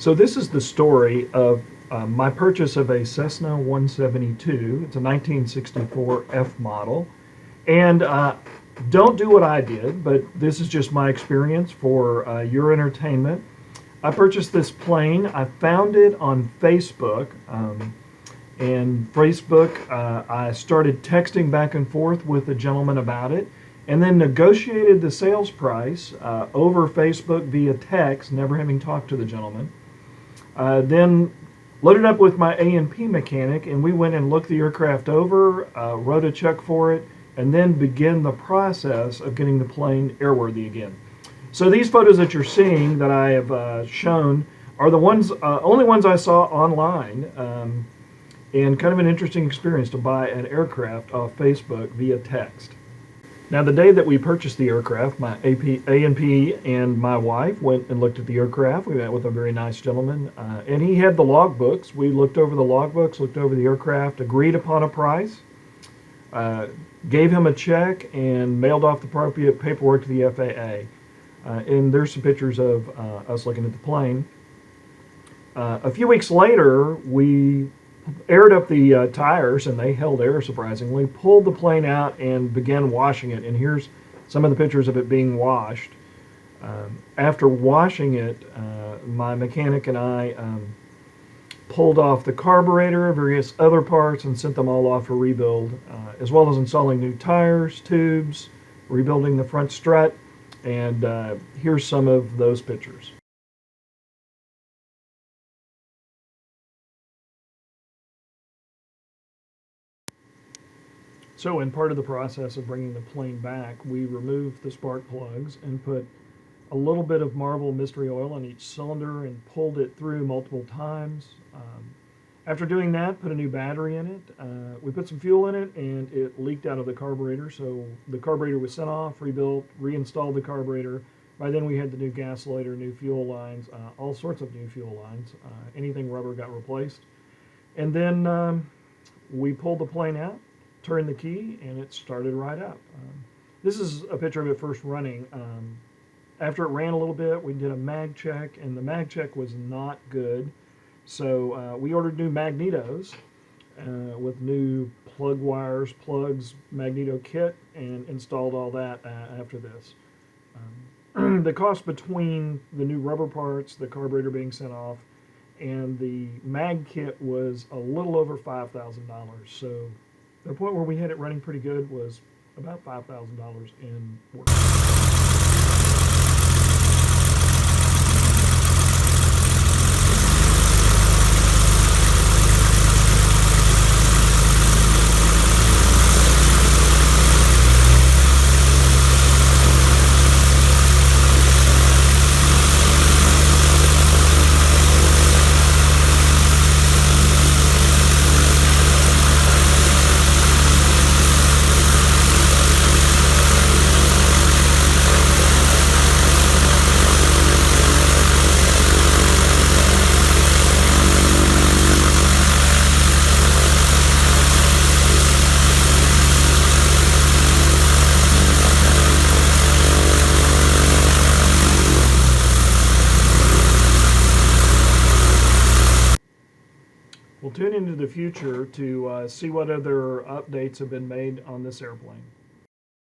So this is the story of my purchase of a Cessna 172. It's a 1964 F model. And don't do what I did, but this is just my experience for your entertainment. I purchased this plane. I found it on Facebook. And Facebook, I started texting back and forth with a gentleman about it, and then negotiated the sales price over Facebook via text, never having talked to the gentleman. Then loaded up with my A&P mechanic, and we went and looked the aircraft over, wrote a check for it, and then began the process of getting the plane airworthy again. So these photos that you're seeing that I have shown are the ones, only ones I saw online, and kind of an interesting experience to buy an aircraft off Facebook via text. Now, the day that we purchased the aircraft, my A&P and my wife went and looked at the aircraft. We met with a very nice gentleman, and he had the logbooks. We looked over the logbooks, looked over the aircraft, agreed upon a price, gave him a check, and mailed off the appropriate paperwork to the FAA. And there's some pictures of us looking at the plane. A few weeks later, we aired up the tires, and they held air surprisingly, pulled the plane out and began washing it. And here's some of the pictures of it being washed. After washing it, my mechanic and I pulled off the carburetor, various other parts, and sent them all off for rebuild, as well as installing new tires, tubes, rebuilding the front strut, and here's some of those pictures. So in part of the process of bringing the plane back, we removed the spark plugs and put a little bit of Marvel mystery oil on each cylinder and pulled it through multiple times. After doing that, put a new battery in it. We put some fuel in it, and it leaked out of the carburetor, so the carburetor was sent off, rebuilt, reinstalled the carburetor. By then we had the new gasolator, new fuel lines, all sorts of new fuel lines. Anything rubber got replaced. And then we pulled the plane out, turned the key, and it started right up. This is a picture of it first running. After it ran a little bit, we did a mag check, and the mag check was not good. So we ordered new magnetos with new plug wires, plugs, magneto kit, and installed all that after this. The cost between the new rubber parts, the carburetor being sent off, and the mag kit was a little over $5,000. So the point where we had it running pretty good was about $5,000 in work. We'll tune into the future to see what other updates have been made on this airplane.